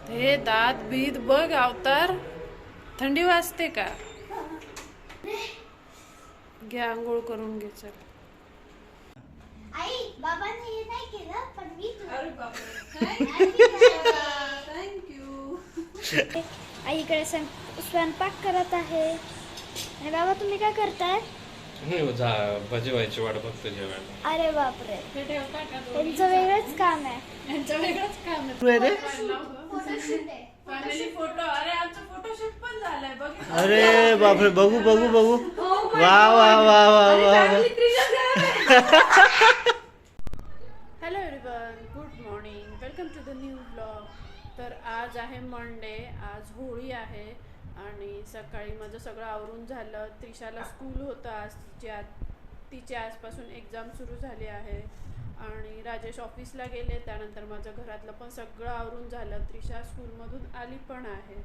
हे दात बीत बघ अवतार. थंडी वाजते का? घे आंघोळ करून घे चल. आई बाबांनी हे नाही केलं पण मी थँक्यू. आई इकडे स्वयंपाक करत आहे. आणि बाबा तुम्ही काय करताय? भजी व्हायची वाट बघतो जेवायला. अरे बापरे, त्यांचं वेगळंच काम आहे. यांचं वेगळंच काम आहे. Family photo. अरे आमचा फोटोशूट पण झालाय बघ. अरे बापरे, बघू बघू बघू. वा वा वा वा वा. Hello everyone, good morning, welcome to the new blog. तर आज आहे मंडे, आज होळी आहे आणि सकाळी माझं सगळं आवरून झालं. त्रिशाला स्कूल होतं आज, तिची आजपासून एक्झाम सुरू झाली आहे आणि राजेश ऑफिसला गेले. त्यानंतर माझं घरातलं पण सगळं आवरून झालं. त्रिशा स्कूलमधून आली पण आहे.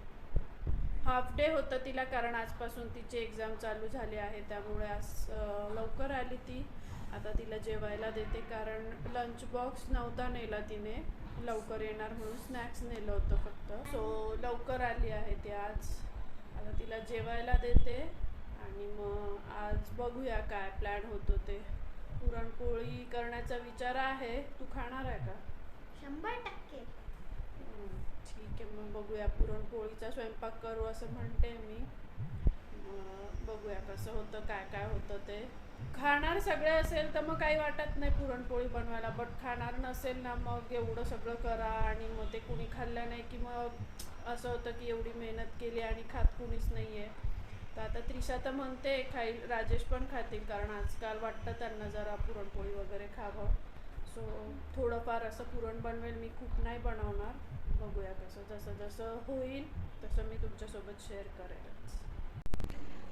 हाफ डे होतं तिला, कारण आजपासून तिची एक्झाम चालू झाली आहे, त्यामुळे आज लवकर आली ती. आता तिला जेवायला देते, कारण लंच बॉक्स नव्हता नेला तिने, लवकर येणार म्हणून स्नॅक्स नेलं होतं फक्त. सो लवकर आली आहे ती आज. आता तिला जेवायला देते आणि मग आज बघूया काय प्लॅन होतो ते. पुरणपोळी करण्याचा विचार आहे. तू खाणार आहे का? 100%. ठीक आहे, मग बघूया. पुरणपोळीचा स्वयंपाक करू असं म्हणते मी. बघूया कसं होतं, काय काय होतं ते. खाणार सगळे असेल तर मग काही वाटत नाही पुरणपोळी बनवायला, बट खाणार नसेल ना मग एवढं सगळं करा आणि मग ते कुणी खाल्लं नाही की मग असं होतं की एवढी मेहनत केली आणि खात कुणीच नाही आहे. तर आता त्रिशा तर म्हणते खाईल, राजेश पण खातील, कारण आजकाल वाटतं त्यांना जरा पुरणपोळी वगैरे खावं. सो थोडंफार असं पुरण बनवेल मी, खूप नाही बनवणार. बघूया कसं, जसं जसं होईल तसं मी तुमच्यासोबत शेअर करेलच.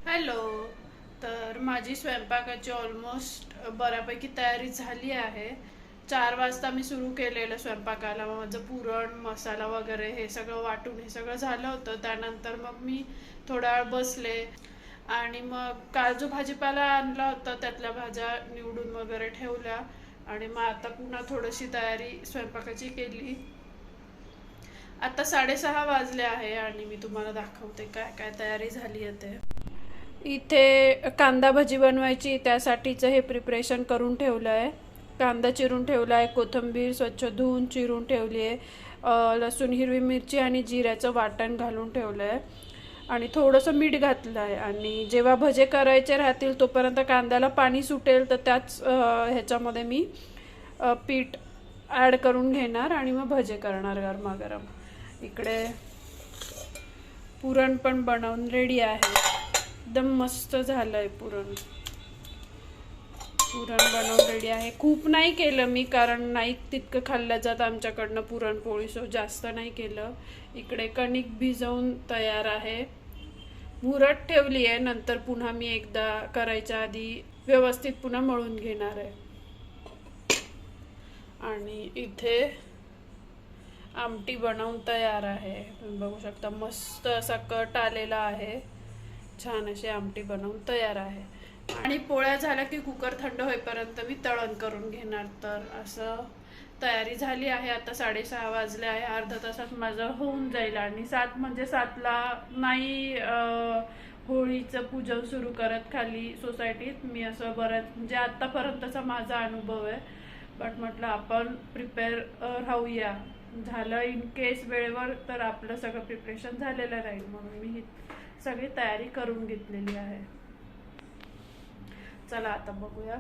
हॅलो. तर माझी स्वयंपाकाची ऑलमोस्ट बऱ्यापैकी तयारी झाली आहे. 4 वाजता मी सुरू केलेलं स्वयंपाकाला. माझं पुरण मसाला वगैरे हे सगळं वाटून हे सगळं झालं होतं. त्यानंतर मग मी थोडा वेळ बसले आणि मग काल जो भाजीपाला आणला होता त्यातल्या भाज्या निवडून वगैरे ठेवल्या आणि मग आता पुन्हा थोडीशी तयारी स्वयंपाकाची केली. आता 6:30 वाजले आहे आणि मी तुम्हाला दाखवते काय काय तयारी झाली आहे ते. इथे कांदा भजी बनवायची, त्यासाठीचं हे प्रिपरेशन करून ठेवलं आहे. कांदा चिरून ठेवला आहे, कोथिंबीर स्वच्छ धुवून चिरून ठेवली आहे, लसूण, हिरवी मिरची आणि जिऱ्याचं वाटण घालून ठेवलं आहे आणि थोडंसं मीठ घातलं आहे. आणि जेव्हा भजे करायचे राहतील तोपर्यंत कांद्याला पाणी सुटेल तर त्याच ह्याच्यामध्ये मी पीठ ॲड करून घेणार आणि मग भजे करणार गरमागरम. इकडे पुरण पण बनवून रेडी आहे. एकदम मस्त झालं आहे पुरण. पुरण बनवून रेडी आहे. खूप नाही केलं मी, कारण नाही तितकं खाल्लं जात आमच्याकडनं पुरणपोळी, सो जास्त नाही केलं. इकडे कणिक भिजवून तयार आहे, मुरत ठेवली आहे. नंतर पुन्हा मी एकदा करायच्या आधी व्यवस्थित पुन्हा मळून घेणार आहे. आणि इथे आमटी बनवून तयार आहे. तुम्ही बघू शकता, मस्त असा कट आलेला आहे. छान अशी आमटी बनवून तयार आहे. आणि पोळ्या झाल्या की कुकर थंड होईपर्यंत मी तळण करून घेणार. तर असं तयारी झाली आहे. आता 6:30 वाजले आहे. अर्धा तासात माझं होऊन जाईल. आणि 7 म्हणजे 7ला नाही होळीचं पूजन सुरू करत खाली सोसायटीत. मी असं बऱ्याच म्हणजे आत्तापर्यंतचा माझा अनुभव आहे, बट म्हटलं आपण प्रिपेअर राहूया. झालं इन केस वेळेवर तर आपलं सगळं प्रिपरेशन झालेलं राहील, म्हणून मी ही सगळी तयारी करून घेतलेली आहे. चला आता बघूया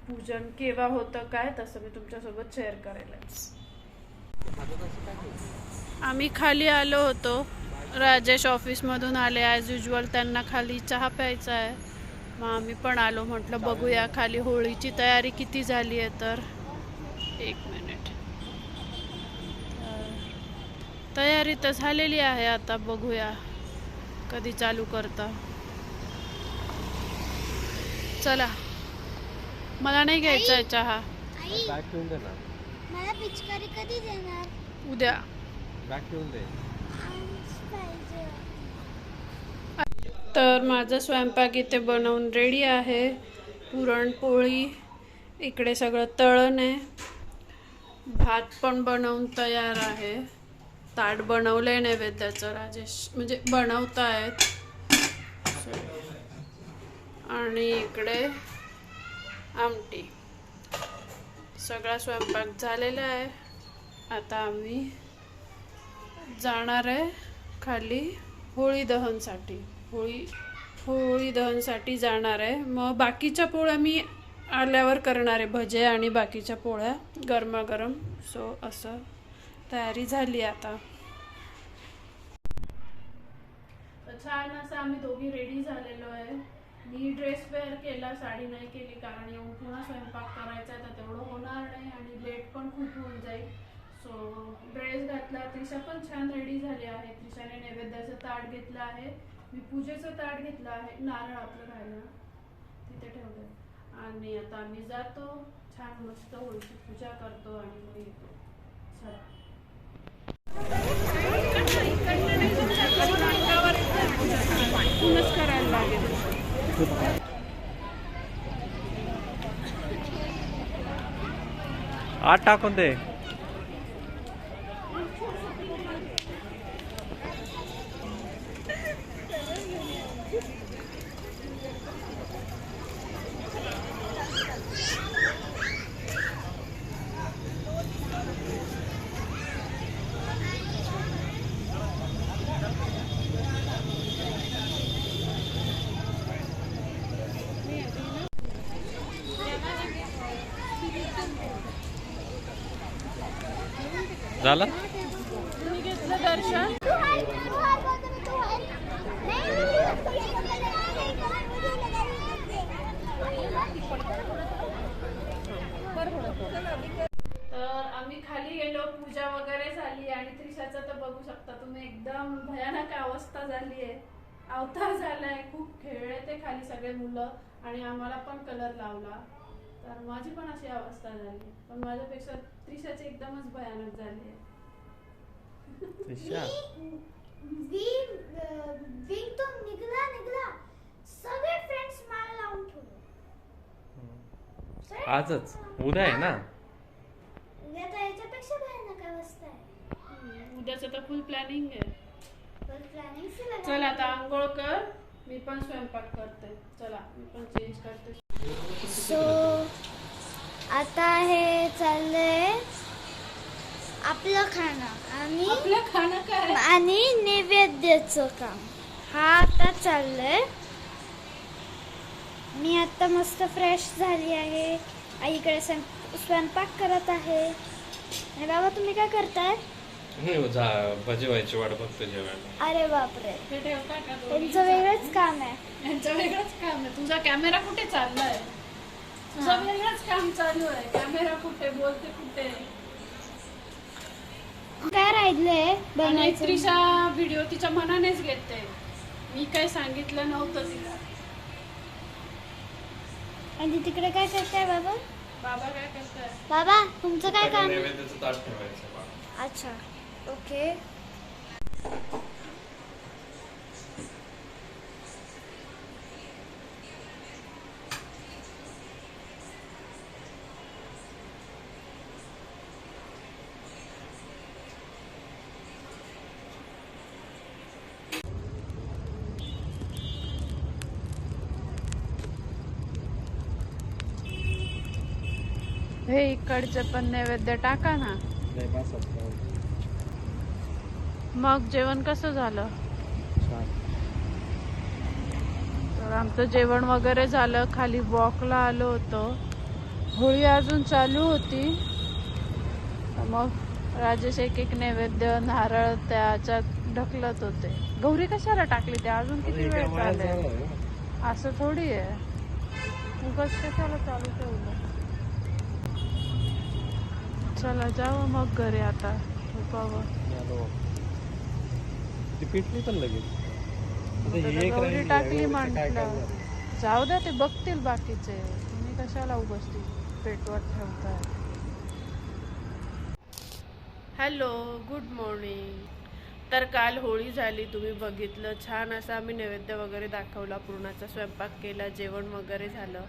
पूजन केव्हा होतं काय, तसं मी तुमच्यासोबत शेअर करेलच. आम्ही खाली आलो होतो. राजेश ऑफिसमधून आले ॲज युजल, त्यांना खाली चहा प्यायचा आहे. मग आम्ही पण आलो. म्हटलं बघूया खाली होळीची तयारी किती झाली आहे. तर 1 मिनिट. तयारी तर झालेली आहे. आता बघूया कधी चालू करता. चला, मला नाही घ्यायचा आहे चहा. बॅग ठेवून दे ना. मला पिचकारी कधी देणार? उद्या. बॅग ठेवून दे. तर माझा स्वयंपाक इथे बनवून रेडी आहे. पुरणपोळी इकडे सगळं तळण आहे. भात पण बनवून तयार आहे. ताट बनवलंय नैवेद्याचं राजेश, म्हणजे बनवतायत. आणि इकडे आमटी. सगळा स्वयंपाक झालेला आहे. आता आम्ही जाणार आहे खाली होळी दहनसाठी. होळी दहनसाठी जाणार आहे. मग बाकीच्या पोळ्या मी आल्यावर करणार आहे, भजे आणि बाकीच्या पोळ्या गरमागरम. सो असं तयारी झाली आता. छान असं आम्ही दोघी रेडी झालेलो आहे. मी ड्रेस वेअर केला, साडी नाही केली, कारण येऊन पुन्हा स्वयंपाक करायचा आहे तर तेवढं होणार नाही आणि लेट पण खूप होऊन जाईल. सो ड्रेस घातला. त्रिशा पण छान रेडी झाली आहे. त्रिशाने नैवेद्याचं ताट घेतलं आहे, मी पूजेचं ताट घेतलं आहे, नारळ आपलं राहिलं तिथे ठेवलं. आणि आता आम्ही जातो, छान मस्त होळीची पूजा करतो आणि मग येतो. चला. पूर्णच करायला लागेल. आत टाकून दे. झालं? तुम्ही घेतलं दर्शन? तर आम्ही खाली गेलो, पूजा वगैरे झाली आणि त्रिशाचं तर बघू शकता तुम्ही, एकदम भयानक अवस्था झाली आहे. अवतार झालाय. खूप खेळले ते खाली सगळे मुलं आणि आम्हाला पण कलर लावला. तर माझी पण अशी अवस्था झाली, पण माझ्यापेक्षा त्रिशाची एकदमच भयानक झाली आहे. तो निघला सगळे फ्रेंड्स मला लावून ठेवले. आजच उद्या आहे ना. उद्या तर याच्यापेक्षा भयानक अवस्था आहे. उद्याचं तर फुल प्लॅनिंग आहे. प्लॅनिंग चल आता आंघोळ कर, मी पण स्वयंपाक करते. चला मी पण चेंज करते. सो आता हे चाललंय आपलं खाणं आणि आपलं खाणं काय? आणि नैवेद्याचं काम. हा आता चाललंय. मी आता मस्त फ्रेश झाली आहे. आईकडे स्वयंपाक करत आहे. आणि बाबा तुम्ही काय करताय? भजी व्हायची वाट बघतो जेवायला. अरे बापरे, ते ठेवता का दोन्ही? त्यांचं वेगळंच काम आहे. यांचं वेगळंच काम आहे. तुझा कॅमेरा कुठे चाललाय? तुझं वेगळंच काम चालू आहे. कॅमेरा कुठे, बोलते कुठे? काय राहिलंय आणि बनायचं? त्रिशा व्हिडिओ तिच्या मनानेच घेते. मी काय सांगितलं नव्हतं तिला. आणि तिकडे काय करताय बाबा? बाबा काय करताय? बाबा तुमचं काय काम? नैवेद्याचं ताट ठेवायचं बा. अच्छा, ओके. हे इकडचे पण नैवेद्य टाका ना. मग जेवण कसं झालं? तर आमचं जेवण वगैरे झालं. खाली वॉकला आलो होतो. होळी अजून चालू होती. मग राजेश एक नैवेद्य नारळ त्याच्यात ढकलत होते. गौरी कशाला टाकली? ते अजून किती वेळ चालेल? असं थोडी आहे. उगाच कशाला चालू ठेवलं? चला जावं मग घरी आता. ती पेटली पण लगेच. गौरी टाकली म्हटलं जाऊ द्या, ते बघतील बाकीचे. तुम्ही कशाला उगाच पेटवत ठेवताय? Hello, good morning. तर काल होळी झाली, तुम्ही बघितलं. छान असं आम्ही नैवेद्य वगैरे दाखवला, पुरणाचा स्वयंपाक केला, जेवण वगैरे झालं.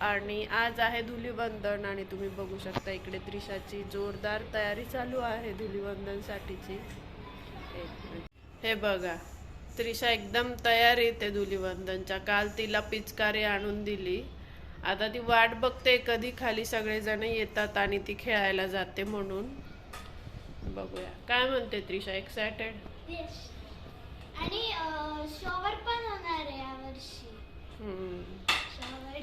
आणि आज आहे धुलीवंदन आणि तुम्ही बघू शकता इकडे त्रिशाची जोरदार तयारी चालू आहे धुलीवंदनसाठीची. हे बघा, त्रिशा एकदम तयारीत आहे धुलीवंदनच्या. काल तिला पिचकारी आणून दिली. आता ती वाट बघते कधी खाली सगळेजण येतात आणि ती खेळायला जाते म्हणून. बघूया काय म्हणते त्रिशा. एक्सायटेड? आणि शॉवर पण होणार आहे यावर्षी. शॉवर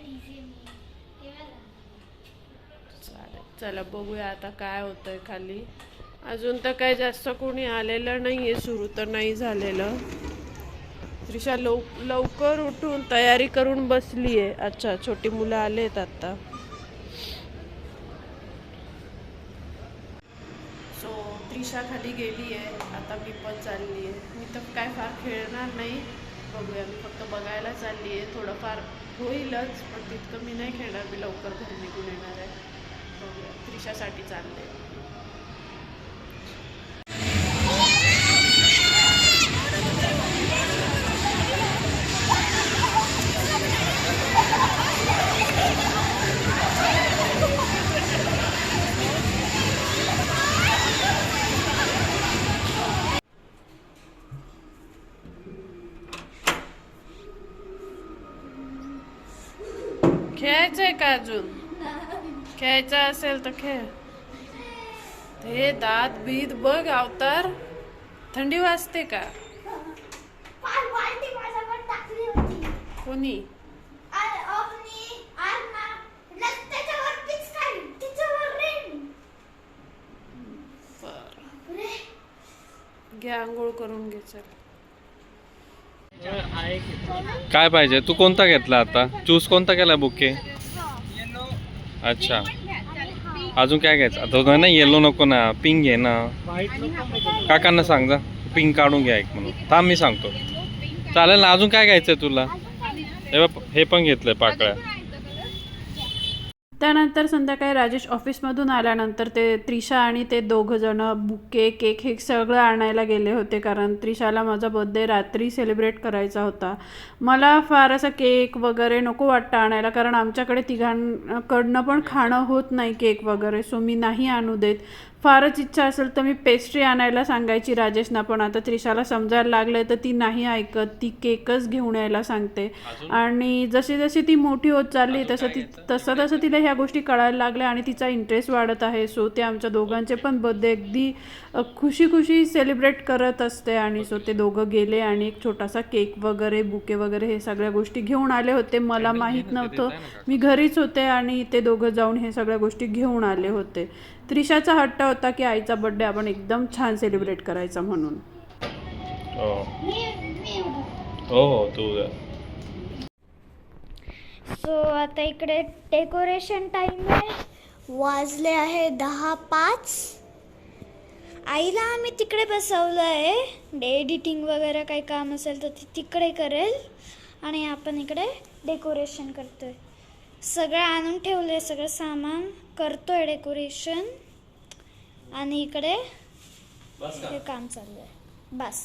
चालेल, चला बघूया आता काय होतंय खाली. अजून तर काही जास्त कोणी आलेलं नाहीये, सुरू तर नाही झालेलं. त्रिशा लवकर उठून तयारी करून बसली आहे. अच्छा, छोटी मुलं आलेत आता. सो त्रिशा खाली गेली आहे, आता मी पण चालली आहे. मी तर काय फार खेळणार नाही, बघूया. मी फक्त बघायला चालली आहे. थोडंफार होईलच, पण तितकं मी नाही खेळणार. मी लवकर घरी निघून येणार आहे. बघूया, त्रिशासाठी चालले. खेळायचंय का अजून? खेळायचं असेल तर खेळ. हे दात बीत बघ अवतार. थंडी वाजते का? कोणी? घे, आंघोळ करून घे. चल. काय पाहिजे? तू कोणता घेतला आता? चूज कोणता केला बुके? अच्छा, अजून काय घ्यायचं? आता ना येलो नको ना, पिंक घे ना. काकांना सांग जा, पिंक काढून घ्या एक म्हणून. थांब मी सांगतो. चालेल ना. अजून काय घ्यायचंय तुला? हे पण घेतलंय पाकळ्या. त्यानंतर संध्याकाळी राजेश ऑफिसमधून आल्यानंतर ते त्रिशा आणि ते दोघं जण बुके, केक हे सगळं आणायला गेले होते. कारण त्रिशाला माझा बर्थडे रात्री सेलिब्रेट करायचा होता. मला फार असं केक वगैरे नको वाटतं आणायला, कारण आमच्याकडे तिघांकडनं पण खाणं होत नाही केक वगैरे. सो मी नाही आणू देत. फारच इच्छा असेल तर मी पेस्ट्री आणायला सांगायची राजेशना, पण आता त्रिशाला समजायला लागलंय तर ती नाही ऐकत. ती केकच घेऊन यायला सांगते. आणि जशी जशी ती मोठी होत चालली तसं तिला ह्या गोष्टी कळायला लागल्या आणि तिचा इंटरेस्ट वाढत आहे. सो ते आमच्या दोघांचे पण बर्थडे अगदी खुशी सेलिब्रेट करत असते. आणि सो ते दोघं गेले आणि एक छोटासा केक वगैरे, बुके वगैरे हे सगळ्या गोष्टी घेऊन आले होते. मला माहीत नव्हतं, मी घरीच होते आणि ते दोघं जाऊन हे सगळ्या गोष्टी घेऊन आले होते. त्रिशाचा हट्ट होता की आईचा बर्थडे आपण एकदम छान सेलिब्रेट करायचा म्हणून. हो तू. सो आता इकडे डेकोरेशन टाइम आहे. वाजले आहे 10:05. आईला आम्ही तिकडे बसवलं आहे. एडिटिंग वगैरे काही काम असेल तर ती तिकडे करेल आणि आपण इकडे डेकोरेशन करतोय. सगळं आणून ठेवलंय, सगळं सामान करतोय डेकोरेशन. आणि इकडे हे काम चाललंय. बस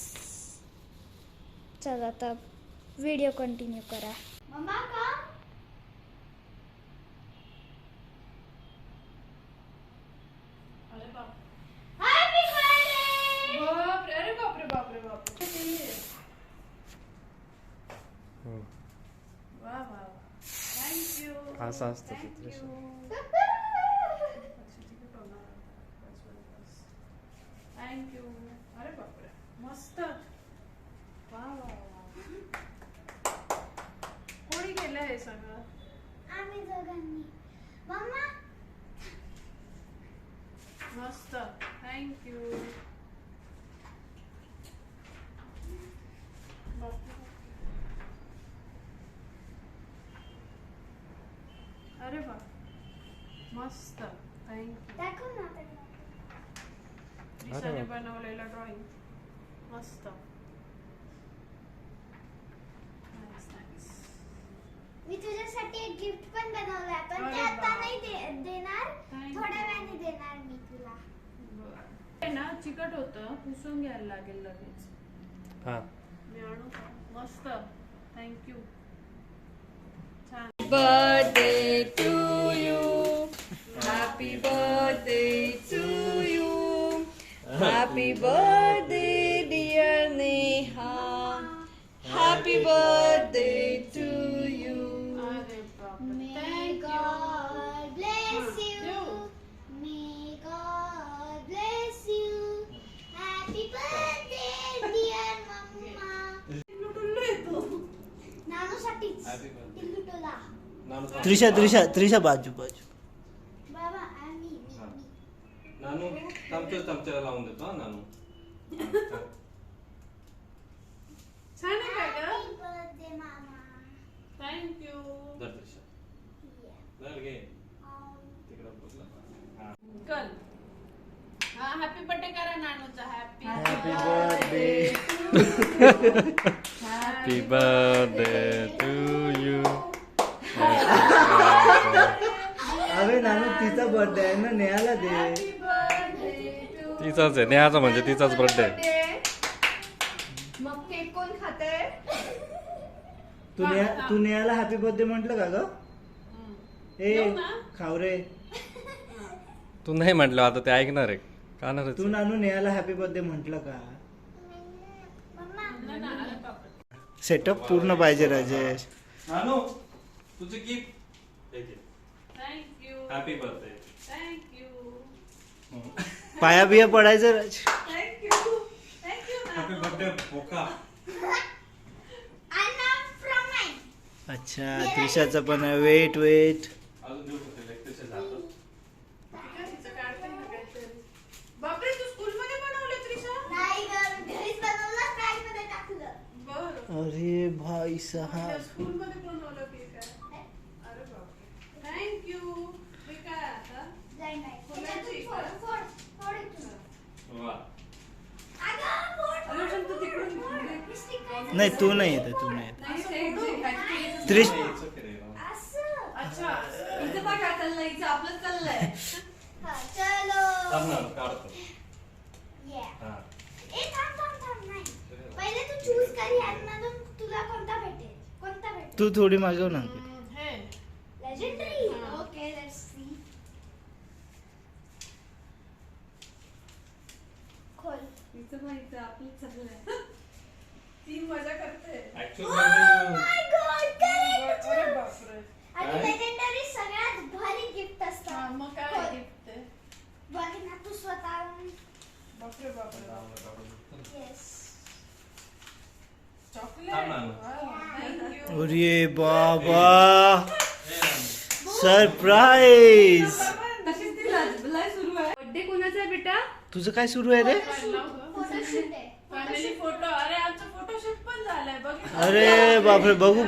चल आता व्हिडिओ कंटिन्यू करा. मम्मा का? Happy birthday. अरे बापरे बापरे बापरे. वा वा, थँक्यू. असं असतं चित्र. थँक्यू. अरे बापरे, मस्त. वा वा वा. कोणी केलं हे सगळं? आम्ही दोघांनी. मम्मा मस्त, थँक्यू. अरे वा, मस्त, थँक्यू. दाखव ना. त्रिशाने बनवलेलं ड्रॉइंग मस्त. मी तुझ्यासाठी एक गिफ्ट पण बनवलंय, पण ते आता नाही देणार, थोड्या वेळाने देणार मी तुला. हे ना चिकट होतं, पुसून घ्यायला लागेल लगेच. हां, मी आणू का? मस्त, थँक्यू. छान. Birthday to you, happy birthday to you, happy birthday dear Happy birthday to you. अरे बापरे. May Thank you. God bless you. देऊ. May God bless you. Happy birthday, dear mama. लुटुल्लू येतो. नानूसाठीच. टिल्लू टोला. त्रिशा बाजू बाबा आम्ही मी. नानू चमच्याला लावून देतो हा नानू. छान आहे का ग? Happy birthday, mama. थँक्यू. धर त्रिशा. धर घे. तिकडं बसला. हा. कल. हा हॅपी बर्थडे करा नानूचा. Happy happy birthday. Happy birthday to you. अरे नानू तिचा बर्थडे आहे ना, नेहाला दे. Happy birthday to. तिचाच आहे, नेहाचा म्हणजे तिचाच बर्थडे. मग केक कोण खाते? तू नेहाला हॅपी बर्थडे म्हटलं का ग? ए येऊ ना? खावरे, तू नाही म्हटलं आता ते ऐकणार आहे कानार. तू नानू नेहाला हॅपी बर्थडे म्हटलं का? नाही ना, अरे बापरे. सेटअप पूर्ण पाहिजे राजेश. नानू तुझं gift thank you. Happy birthday. Thank you. पाया बिया पडायचं राज. थँक्यू. थँक्यू हॅपी नानू. बर्थडे बोका. अच्छा त्रिशाचं पण आहे. वेट अजून देऊ शकते लेक्चरच्या जातो. तिचं काढते ना काहीतरी. बापरे तू स्कूल मध्ये बनवले त्रिशा? नाही ग, घरीच बनवलं, bag मध्ये टाकलं. बरं. अरे भाई साहब. स्कूल मध्ये बनवलं की काय? अरे बापरे. थँक्यू. मी काय आता? नाही, नाही. फुलांची फोड, फोड इथून. वा. अगं, फोड, अरे पण तू तिकडून lipstick काय? नाही तू नाही येत, तू नाही येत. नाही सोडू. त्रिश असं. अच्छा. इथं बघ काय चाललंय, इथं आपलं चाललंय. हा, चलो. काढतो. Yeah. हा. ए, थांब, नाही. पहिले तू चूज कर यामधून तुला कोणता भेटेल. तू थोडी मागव ना. हे. लेजेंडरी. हा. Okay, let's see. खोल. इथं बघ, इथं आपलं चाललंय. ती मजा करते. माय गॉड, करेक्ट. अरे बापरे. आणि लेजेंडरी सगळ्यात भारी गिफ्ट हा, असतात. मग काय खोल. गिफ्ट आहे? बघ ना तू स्वतःहून. बापरे बापरे. येस. चॉकलेट. थांब ना. थँक्यू. अरे बाबा सरप्राईज. तशीच ती लय सुरू आहे. बर्थडे कोणाचा आहे बेटा? तुझं काय सुरू आहे रे? फोटोशूट आहे. Family photo. अरे आमचं फोटोशूट पण झालंय बघ. अरे बापरे, बघू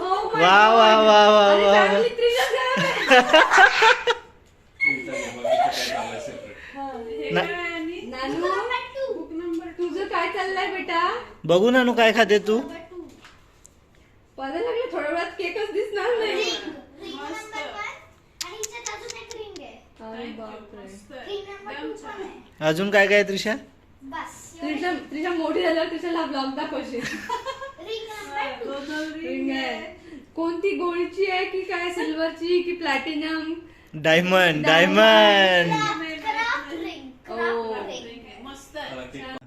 Oh my वा वा God. वा वा आणि वा. family त्रिशाच घरात आहे. हे ना- काय आहे आणि? नानू बुक नंबर तुझं काय चाललंय बेटा? बघू नानू काय खाते तू? पदायला लागलं थोड्या वेळात केकच दिसणार नाही. रिंग नंबर 1 आणि हिच्यात अजून एक रिंग आहे. अरे Thank you. बापरे. मस्त आहे. रिंग नंबर एकदम 2 पण छान. आहे. अजून काय काय त्रिशा? बस. त्रिशा मोठी झाल्यावर त्रिशाला ब्लॉग दाखवशील. Ring number 2. दोन रिंग आहे. कोणती गोल्डची आहे की काय, सिल्वरची की platinum? Diamond. Craft ring. Oh. Craft ring. मस्त आहे. छान.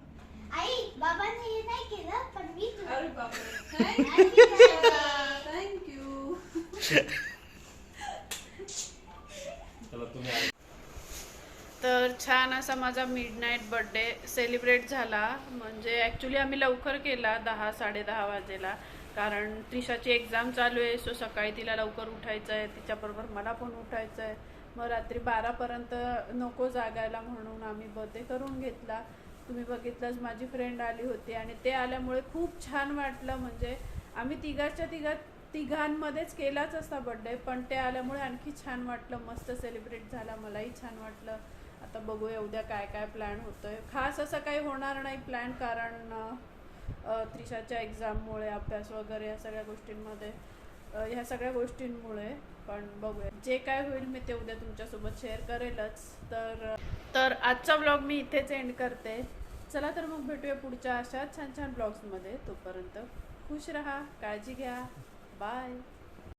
आई बाबांनी हे नाही केलं पण मी तुला. अरे बापरे. Happy birthday. थँक्यू. तर छान असा माझा मिडनाईट बर्थडे सेलिब्रेट झाला. म्हणजे ॲक्च्युली आम्ही लवकर केला 10-10:30 वाजेला, कारण त्रिशाची एक्झाम चालू आहे. सो सकाळी तिला लवकर उठायचं आहे, तिच्याबरोबर मला पण उठायचं आहे. मग रात्री 12पर्यंत नको जागायला म्हणून आम्ही बर्थडे करून घेतला. तुम्ही बघितलंच माझी फ्रेंड आली होती आणि ते आल्यामुळे खूप छान वाटलं. म्हणजे आम्ही तिघांमध्येच केलाच असता बर्थडे, पण ते आल्यामुळे आणखी छान वाटलं. मस्त सेलिब्रेट झाला, मलाही छान वाटलं. आता बघूया उद्या काय काय प्लॅन होतोय. खास असं काही होणार नाही प्लॅन, कारण त्रिशाच्या एक्झाममुळे, अभ्यास वगैरे या सगळ्या गोष्टींमध्ये, ह्या सगळ्या गोष्टींमुळे. पण बघूया जे काय होईल मी ते उद्या तुमच्यासोबत शेअर करेलच. तर आजचा ब्लॉग मी इथेच एंड करते. चला तर मग भेटूया पुढच्या अशा छान छान ब्लॉग्समध्ये. तोपर्यंत खुश राहा, काळजी घ्या, बाय.